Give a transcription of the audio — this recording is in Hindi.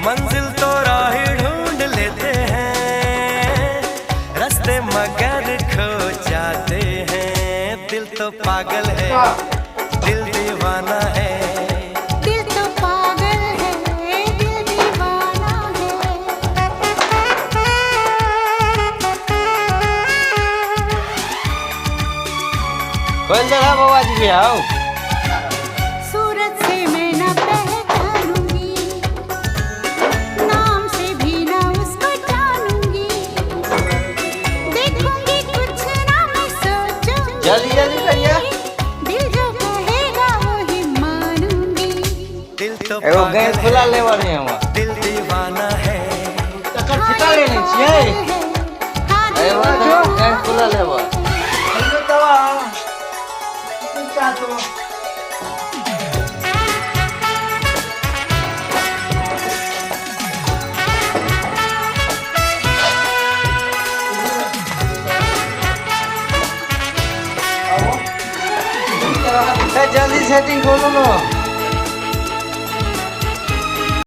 मंजिल तो राही ढूंढ लेते हैं, रास्ते मगर खो जाते हैं। दिल तो पागल है, दिल दीवाना है। दिल तो पागल है, दिल दीवाना है। खोल दे रे बाबा जी आओ। सूरत से मैं न पहचानूंगी, नाम से भी न उसको जानूंगी। देखूंगी कुछ ना मैं सोचूंगी, जल्दी जल्दी करिए। दिल जो कहेगा वही मानूंगी। दिल तो एगो पागल गैस है, खुला लेवा नहीं हम। दिल दीवाना है। तकर छिटा ले नहीं छिए। एगो गैस खुला लेवा। जल्दी सेटिंग खोलो ना।